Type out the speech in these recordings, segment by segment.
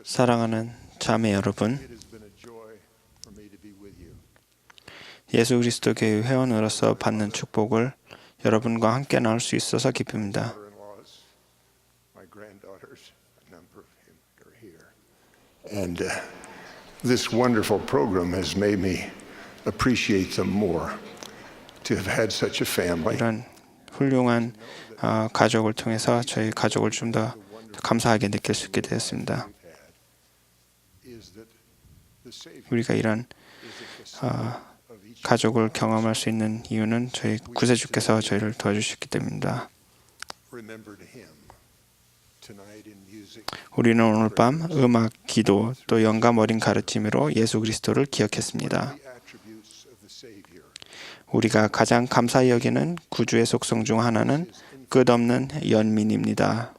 사랑하는 자매 여러분, 예수 그리스도 교회 회원으로서 받는 축복을 여러분과 함께 나눌 수 있어서 기쁩니다. And this wonderful program has made me appreciate them more to have had such a family. 이런 훌륭한 가족을 통해서 저희 가족을 좀 더 감사하게 느낄 수 있게 되었습니다. 우리가 이런 가족을 경험할 수 있는 이유는 저희 구세주께서 저희를 도와주셨기 때문입니다. 우리는 오늘 밤 음악, 기도, 또 영감 어린 가르침으로 예수 그리스도를 기억했습니다. 우리가 가장 감사히 여기는 구주의 속성 중 하나는 끝없는 연민입니다.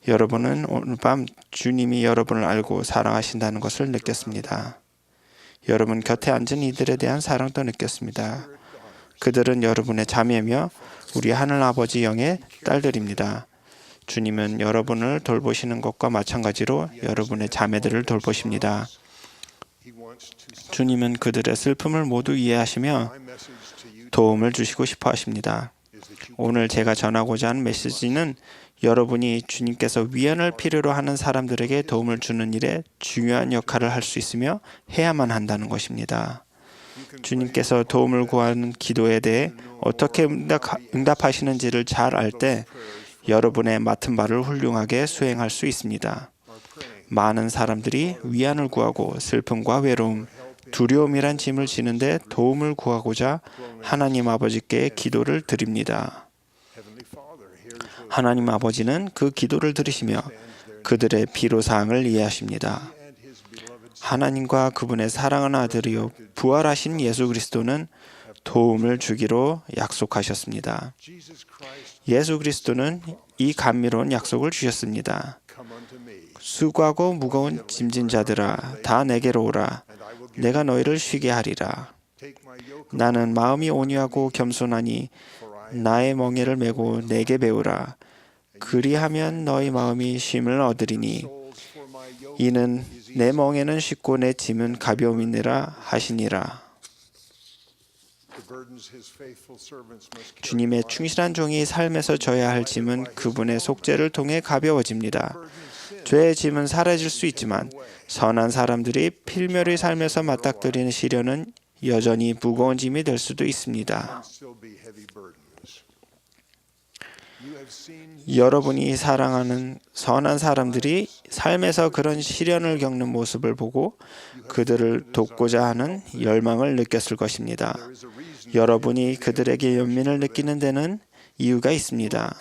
여러분은 오늘 밤 주님이 여러분을 알고 사랑하신다는 것을 느꼈습니다. 여러분 곁에 앉은 이들에 대한 사랑도 느꼈습니다. 그들은 여러분의 자매며 우리 하늘 아버지 영의 딸들입니다. 주님은 여러분을 돌보시는 것과 마찬가지로 여러분의 자매들을 돌보십니다. 주님은 그들의 슬픔을 모두 이해하시며 도움을 주시고 싶어 하십니다. 오늘 제가 전하고자 하는 메시지는 여러분이 주님께서 위안을 필요로 하는 사람들에게 도움을 주는 일에 중요한 역할을 할 수 있으며 해야만 한다는 것입니다. 주님께서 도움을 구하는 기도에 대해 어떻게 응답하시는지를 잘 알 때 여러분의 맡은 바를 훌륭하게 수행할 수 있습니다. 많은 사람들이 위안을 구하고 슬픔과 외로움, 두려움이란 짐을 지는데 도움을 구하고자 하나님 아버지께 기도를 드립니다. 하나님 아버지는 그 기도를 들으시며 그들의 필요사항을 이해하십니다. 하나님과 그분의 사랑하는 아들이요 부활하신 예수 그리스도는 도움을 주기로 약속하셨습니다. 예수 그리스도는 이 감미로운 약속을 주셨습니다. 수고하고 무거운 짐진 자들아 다 내게로 오라. 내가 너희를 쉬게 하리라. 나는 마음이 온유하고 겸손하니 나의 멍에를 메고 내게 배우라. 그리하면 너희 마음이 쉼을 얻으리니 이는 내 멍에는 쉽고 내 짐은 가벼움이니라 하시니라. 주님의 충실한 종이 삶에서 져야 할 짐은 그분의 속죄를 통해 가벼워집니다. 죄의 짐은 사라질 수 있지만 선한 사람들이 필멸의 삶에서 맞닥뜨리는 시련은 여전히 무거운 짐이 될 수도 있습니다. 여러분이 사랑하는 선한 사람들이 삶에서 그런 시련을 겪는 모습을 보고 그들을 돕고자 하는 열망을 느꼈을 것입니다. 여러분이 그들에게 연민을 느끼는 데는 이유가 있습니다.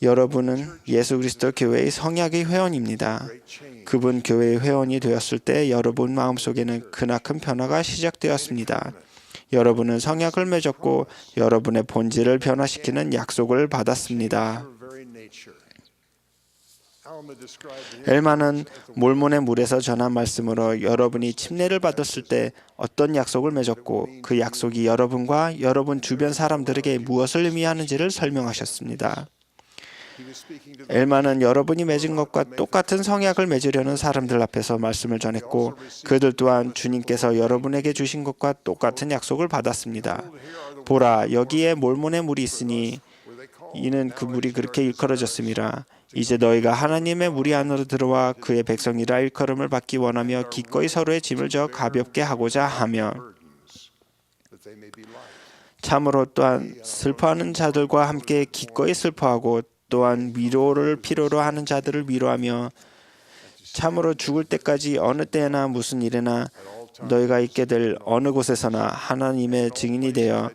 여러분은 예수 그리스도 교회의 성약의 회원입니다. 그분 교회의 회원이 되었을 때 여러분 마음속에는 크나큰 변화가 시작되었습니다. 여러분은 성약을 맺었고 여러분의 본질을 변화시키는 약속을 받았습니다. 엘마는 몰몬의 물에서 전한 말씀으로 여러분이 침례를 받았을 때 어떤 약속을 맺었고 그 약속이 여러분과 여러분 주변 사람들에게 무엇을 의미하는지를 설명하셨습니다. 엘마는 여러분이 맺은 것과 똑같은 성약을 맺으려는 사람들 앞에서 말씀을 전했고 그들 또한 주님께서 여러분에게 주신 것과 똑같은 약속을 받았습니다. 보라, 여기에 몰몬의 물이 있으니 이는 그 물이 그렇게 일컬어졌음이라. 이제 너희가 하나님의 무리 안으로 들어와 그의 백성이라 일컬음을 받기 원하며 기꺼이 서로의 짐을 져 가볍게 하고자 하며 참으로 또한 슬퍼하는 자들과 함께 기꺼이 슬퍼하고 또한 위로를 필요로 하는 자들을 위로하며 참으로 죽을 때까지 어느 때나 무슨 일에나 너희가 있게 될 어느 곳에서나 하나님의 증인이 되어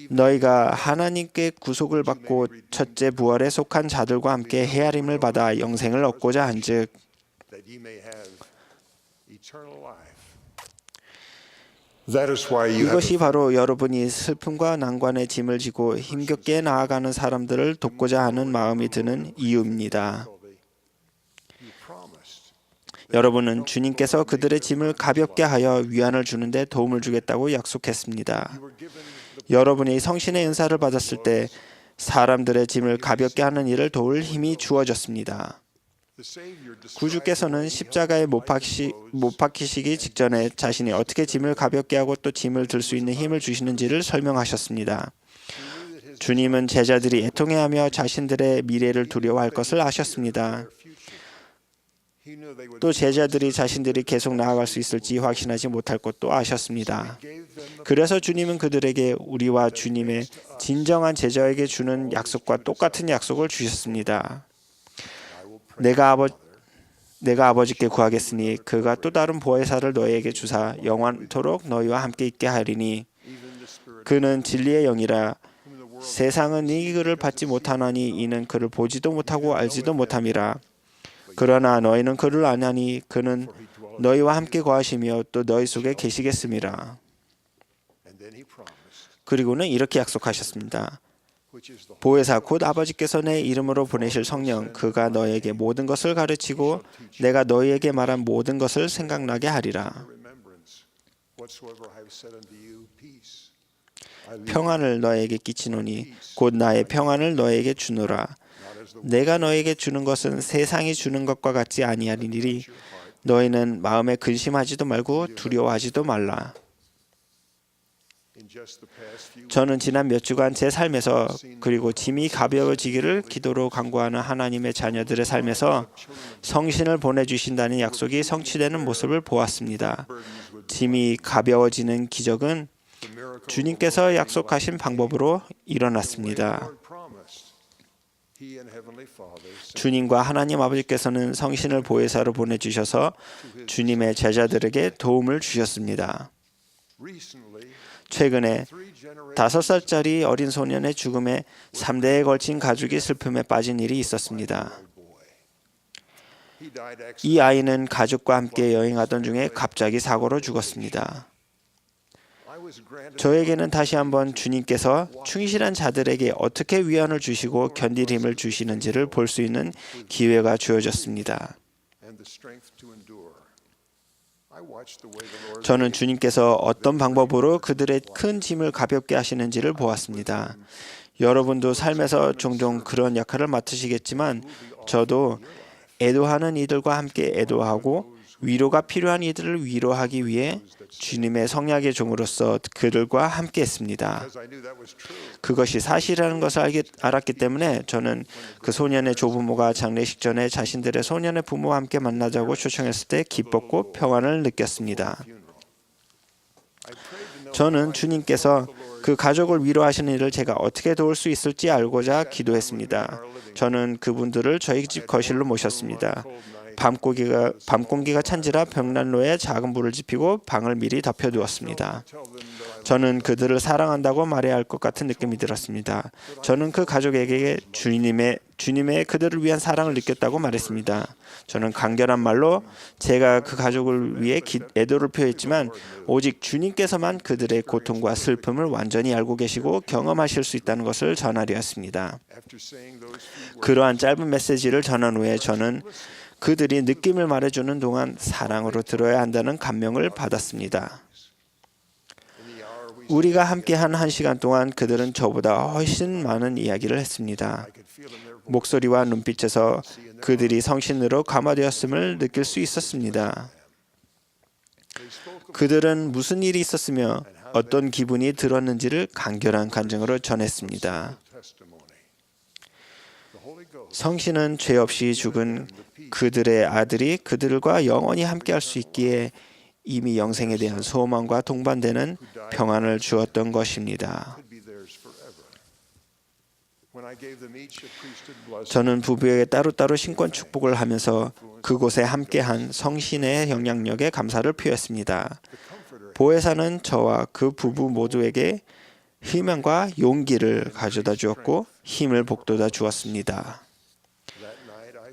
너희가 하나님께 구속을 받고 첫째 부활에 속한 자들과 함께 헤아림을 받아 영생을 얻고자 한즉 이것이 바로 여러분이 슬픔과 난관의 짐을 지고 힘겹게 나아가는 사람들을 돕고자 하는 마음이 드는 이유입니다. 여러분은 주님께서 그들의 짐을 가볍게 하여 위안을 주는데 도움을 주겠다고 약속했습니다. 여러분이 성신의 은사를 받았을 때 사람들의 짐을 가볍게 하는 일을 도울 힘이 주어졌습니다. 구주께서는 십자가에 못 박히시기 직전에 자신이 어떻게 짐을 가볍게 하고 또 짐을 들 수 있는 힘을 주시는지를 설명하셨습니다. 주님은 제자들이 애통해하며 자신들의 미래를 두려워할 것을 아셨습니다. 또 제자들이 자신들이 계속 나아갈 수 있을지 확신하지 못할 것도 아셨습니다. 그래서 주님은 그들에게 우리와 주님의 진정한 제자에게 주는 약속과 똑같은 약속을 주셨습니다. 내가 아버지께 구하겠으니 그가 또 다른 보혜사를 너희에게 주사 영원토록 너희와 함께 있게 하리니 그는 진리의 영이라 세상은 이 그를 받지 못하나니 이는 그를 보지도 못하고 알지도 못함이라. 그러나 너희는 그를 아나니 그는 너희와 함께 거하시며 또 너희 속에 계시겠음이라. 그리고는 이렇게 약속하셨습니다. 보혜사 곧 아버지께서 내 이름으로 보내실 성령 그가 너희에게 모든 것을 가르치고 내가 너희에게 말한 모든 것을 생각나게 하리라. 평안을 너희에게 끼치노니 곧 나의 평안을 너희에게 주노라. 내가 너희에게 주는 것은 세상이 주는 것과 같지 아니하리니 너희는 마음에 근심하지도 말고 두려워하지도 말라. 저는 지난 몇 주간 제 삶에서 그리고 짐이 가벼워지기를 기도로 간구하는 하나님의 자녀들의 삶에서 성신을 보내주신다는 약속이 성취되는 모습을 보았습니다. 짐이 가벼워지는 기적은 주님께서 약속하신 방법으로 일어났습니다. 주님과 하나님 아버지께서는 성신을 보혜사로 보내주셔서 주님의 제자들에게 도움을 주셨습니다. 최근에 5살짜리 어린 소년의 죽음에 3대에 걸친 가족이 슬픔에 빠진 일이 있었습니다. 이 아이는 가족과 함께 여행하던 중에 갑자기 사고로 죽었습니다. 저에게는 다시 한번 주님께서 충실한 자들에게 어떻게 위안을 주시고 견딜 힘을 주시는지를 볼 수 있는 기회가 주어졌습니다. 저는 주님께서 어떤 방법으로 그들의 큰 짐을 가볍게 하시는지를 보았습니다. 여러분도 삶에서 종종 그런 역할을 맡으시겠지만 저도 애도하는 이들과 함께 애도하고 위로가 필요한 이들을 위로하기 위해 주님의 성약의 종으로서 그들과 함께 했습니다. 그것이 사실이라는 것을 알았기 때문에 저는 그 소년의 조부모가 장례식 전에 자신들의 소년의 부모와 함께 만나자고 초청했을 때 기뻤고 평안을 느꼈습니다. 저는 주님께서 그 가족을 위로하시는 일을 제가 어떻게 도울 수 있을지 알고자 기도했습니다. 저는 그분들을 저희 집 거실로 모셨습니다. 밤 공기가 찬지라 벽난로에 작은 불을 지피고 방을 미리 덮여두었습니다. 저는 그들을 사랑한다고 말해야 할 것 같은 느낌이 들었습니다. 저는 그 가족에게 주님의 그들을 위한 사랑을 느꼈다고 말했습니다. 저는 간결한 말로 제가 그 가족을 위해 애도를 표했지만 오직 주님께서만 그들의 고통과 슬픔을 완전히 알고 계시고 경험하실 수 있다는 것을 전하려 했습니다. 그러한 짧은 메시지를 전한 후에 저는 그들이 느낌을 말해주는 동안 사랑으로 들어야 한다는 감명을 받았습니다. 우리가 함께한 1시간 동안 그들은 저보다 훨씬 많은 이야기를 했습니다. 목소리와 눈빛에서 그들이 성신으로 감화되었음을 느낄 수 있었습니다. 그들은 무슨 일이 있었으며 어떤 기분이 들었는지를 간결한 간증으로 전했습니다. 성신은 죄 없이 죽은 그들의 아들이 그들과 영원히 함께할 수 있기에 이미 영생에 대한 소망과 동반되는 평안을 주었던 것입니다. 저는 부부에게 따로따로 신권 축복을 하면서 그곳에 함께한 성신의 영향력에 감사를 표했습니다. 보혜사는 저와 그 부부 모두에게 희망과 용기를 가져다 주었고 힘을 북돋아 주었습니다.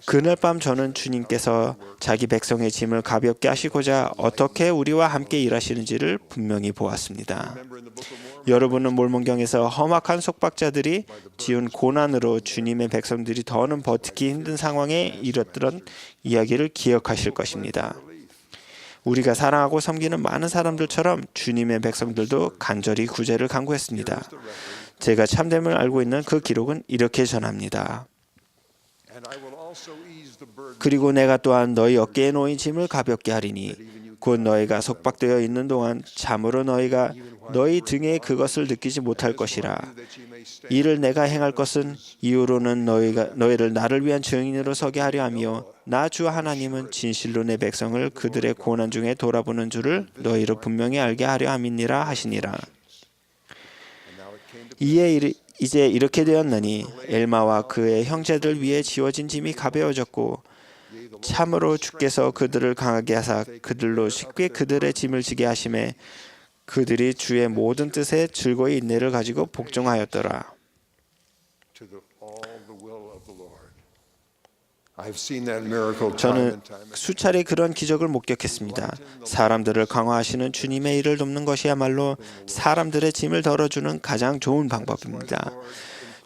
그날 밤 저는 주님께서 자기 백성의 짐을 가볍게 하시고자 어떻게 우리와 함께 일하시는지를 분명히 보았습니다. 여러분은 몰몬경에서 험악한 속박자들이 지은 고난으로 주님의 백성들이 더는 버티기 힘든 상황에 이르렀던 이야기를 기억하실 것입니다. 우리가 사랑하고 섬기는 많은 사람들처럼 주님의 백성들도 간절히 구제를 간구했습니다. 제가 참됨을 알고 있는 그 기록은 이렇게 전합니다. 그리고 내가 또한 너희 어깨에 놓인 짐을 가볍게 하리니 곧 너희가 속박되어 있는 동안 참으로 너희가 너희 등에 그것을 느끼지 못할 것이라. 이를 내가 행할 것은 이후로는 너희를 나를 위한 증인으로 서게 하려 하며 나 주 하나님은 진실로 내 백성을 그들의 고난 중에 돌아보는 줄을 너희로 분명히 알게 하려 함이니라 하시니라. 이제 이렇게 되었느니 엘마와 그의 형제들 위에 지워진 짐이 가벼워졌고 참으로 주께서 그들을 강하게 하사 그들로 쉽게 그들의 짐을 지게 하심에 그들이 주의 모든 뜻에 즐거이 인내를 가지고 복종하였더라. 저는 수차례 그런 기적을 목격했습니다. 사람들을 강화하시는 주님의 일을 돕는 것이야말로 사람들의 짐을 덜어주는 가장 좋은 방법입니다.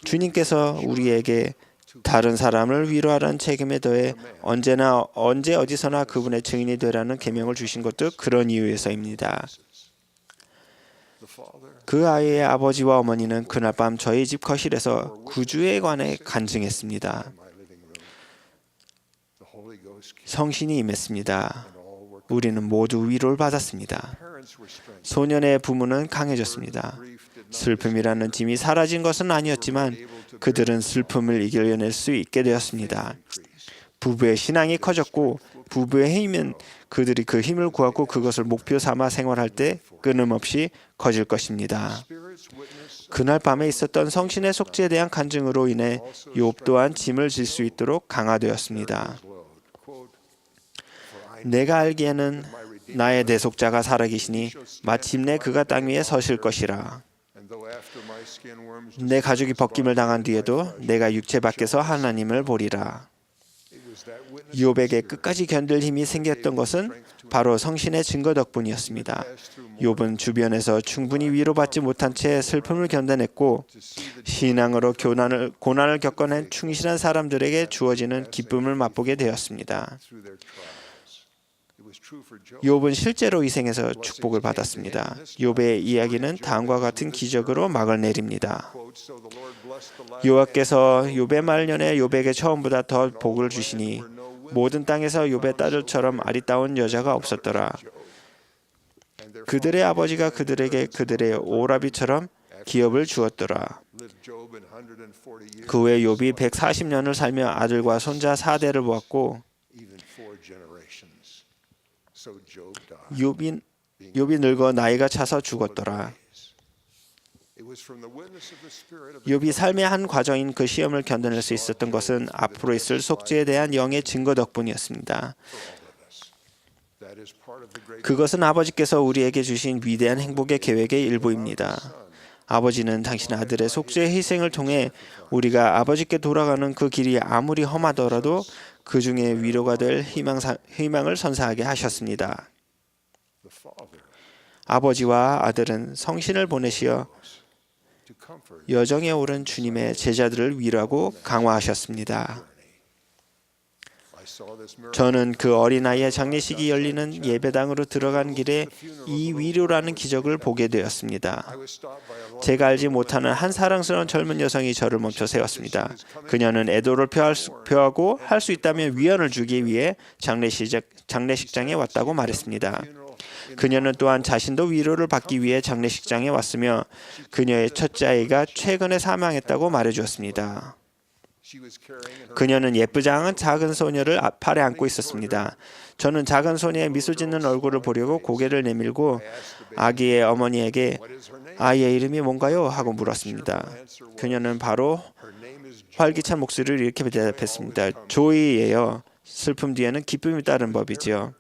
주님께서 우리에게 다른 사람을 위로하라는 책임에 더해 언제 어디서나 그분의 증인이 되라는 계명을 주신 것도 그런 이유에서입니다. 그 아이의 아버지와 어머니는 그날 밤 저희 집 거실에서 구주에 관해 간증했습니다. 성신이 임했습니다. 우리는 모두 위로를 받았습니다. 소년의 부모는 강해졌습니다. 슬픔이라는 짐이 사라진 것은 아니었지만 그들은 슬픔을 이겨낼 수 있게 되었습니다. 부부의 신앙이 커졌고 부부의 힘은 그들이 그 힘을 구하고 그것을 목표 삼아 생활할 때 끊임없이 커질 것입니다. 그날 밤에 있었던 성신의 속죄에 대한 간증으로 인해 욥 또한 짐을 질 수 있도록 강화되었습니다. 내가 알기에는 나의 대속자가 살아계시니 마침내 그가 땅 위에 서실 것이라. 내 가죽이 벗김을 당한 뒤에도 내가 육체 밖에서 하나님을 보리라. 욥에게 끝까지 견딜 힘이 생겼던 것은 바로 성신의 증거 덕분이었습니다. 욥은 주변에서 충분히 위로받지 못한 채 슬픔을 견뎌냈고 신앙으로 고난을 겪어낸 충실한 사람들에게 주어지는 기쁨을 맛보게 되었습니다. 욥은 실제로 이 생에서 축복을 받았습니다. 욥의 이야기는 다음과 같은 기적으로 막을 내립니다. 여호와께서 욥의 말년에 욥에게 처음보다 더 복을 주시니 모든 땅에서 욥의 딸들처럼 아리따운 여자가 없었더라. 그들의 아버지가 그들에게 그들의 오라비처럼 기업을 주었더라. 그 후에 욥이 140년을 살며 아들과 손자 4대를 보았고 욥이 늙어 나이가 차서 죽었더라. 욥이 삶의 한 과정인 그 시험을 견뎌낼 수 있었던 것은 앞으로 있을 속죄에 대한 영의 증거 덕분이었습니다. 그것은 아버지께서 우리에게 주신 위대한 행복의 계획의 일부입니다. 아버지는 당신 아들의 속죄의 희생을 통해 우리가 아버지께 돌아가는 그 길이 아무리 험하더라도 그 중에 위로가 될 희망을 선사하게 하셨습니다. 아버지와 아들은 성신을 보내시어 여정에 오른 주님의 제자들을 위로하고 강화하셨습니다. 저는 그 어린아이의 장례식이 열리는 예배당으로 들어간 길에 이 위로라는 기적을 보게 되었습니다. 제가 알지 못하는 한 사랑스러운 젊은 여성이 저를 멈춰 세웠습니다. 그녀는 애도를 표하고 할 수 있다면 위안을 주기 위해 장례식장에 왔다고 말했습니다. 그녀는 또한 자신도 위로를 받기 위해 장례식장에 왔으며 그녀의 첫째 아이가 최근에 사망했다고 말해주었습니다. 그녀는 예쁘지 않은 작은 소녀를 팔에 안고 있었습니다. 저는 작은 소녀의 미소 짓는 얼굴을 보려고 고개를 내밀고 아기의 어머니에게 아이의 이름이 뭔가요? 하고 물었습니다. 그녀는 바로 활기찬 목소리를 이렇게 대답했습니다. 조이예요. 슬픔 뒤에는 기쁨이 따른 법이지요.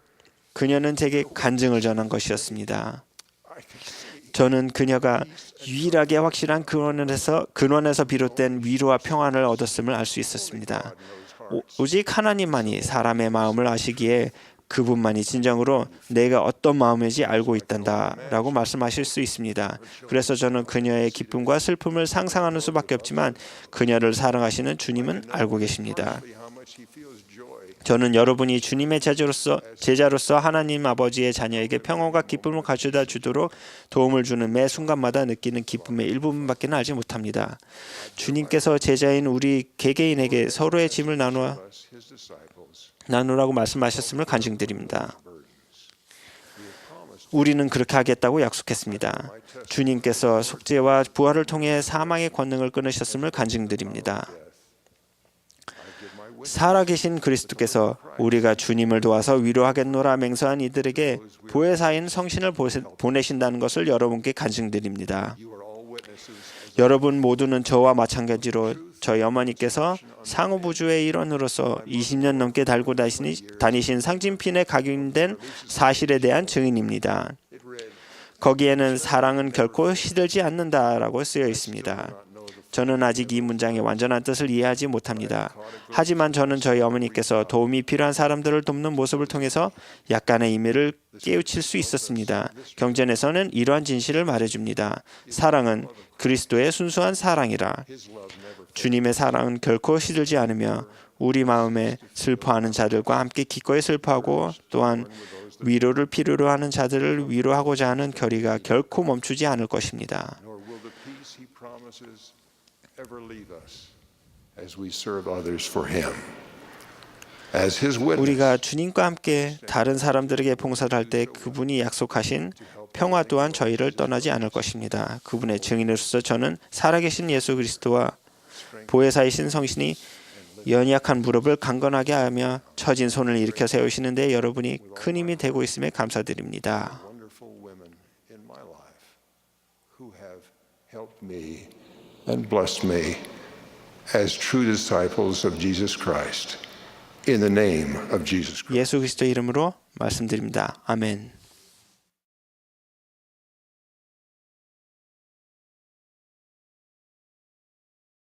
그녀는 제게 간증을 전한 것이었습니다. 저는 그녀가 유일하게 확실한 근원에서 비롯된 위로와 평안을 얻었음을 알 수 있었습니다. 오직 하나님만이 사람의 마음을 아시기에 그분만이 진정으로 내가 어떤 마음인지 알고 있단다라고 말씀하실 수 있습니다. 그래서 저는 그녀의 기쁨과 슬픔을 상상하는 수밖에 없지만 그녀를 사랑하시는 주님은 알고 계십니다. 저는 여러분이 주님의 제자로서 하나님 아버지의 자녀에게 평온과 기쁨을 가져다 주도록 도움을 주는 매 순간마다 느끼는 기쁨의 일부분밖에 알지 못합니다. 주님께서 제자인 우리 개개인에게 서로의 짐을 나누라고 말씀하셨음을 간증드립니다. 우리는 그렇게 하겠다고 약속했습니다. 주님께서 속죄와 부활을 통해 사망의 권능을 끊으셨음을 간증드립니다. 살아계신 그리스도께서 우리가 주님을 도와서 위로하겠노라 맹세한 이들에게 보혜사인 성신을 보내신다는 것을 여러분께 간증드립니다. 여러분 모두는 저와 마찬가지로 저희 어머니께서 상호부주의 일원으로서 20년 넘게 달고 다니신 상징핀에 각인된 사실에 대한 증인입니다. 거기에는 사랑은 결코 시들지 않는다라고 쓰여 있습니다. 저는 아직 이 문장의 완전한 뜻을 이해하지 못합니다. 하지만 저는 저희 어머니께서 도움이 필요한 사람들을 돕는 모습을 통해서 약간의 의미를 깨우칠 수 있었습니다. 경전에서는 이러한 진실을 말해줍니다. 사랑은 그리스도의 순수한 사랑이라. 주님의 사랑은 결코 시들지 않으며 우리 마음에 슬퍼하는 자들과 함께 기꺼이 슬퍼하고 또한 위로를 필요로 하는 자들을 위로하고자 하는 결의가 결코 멈추지 않을 것입니다. 우리가 주님과 함께 다른 사람들에게 봉사를 할 때 그분이 약속하신 평화 또한 저희를 떠나지 않을 것입니다. 그분의 증인으로서 저는 살아계신 예수 그리스도와 보혜사이신 성신이 연약한 무릎을 강건하게 하며 처진 손을 일으켜 세우시는 데 여러분이 큰 힘이 되고 있음에 감사드립니다. And bless me as true disciples of Jesus Christ. In the name of Jesus Christ. 예수 그리스도 이름으로 말씀드립니다. 아멘.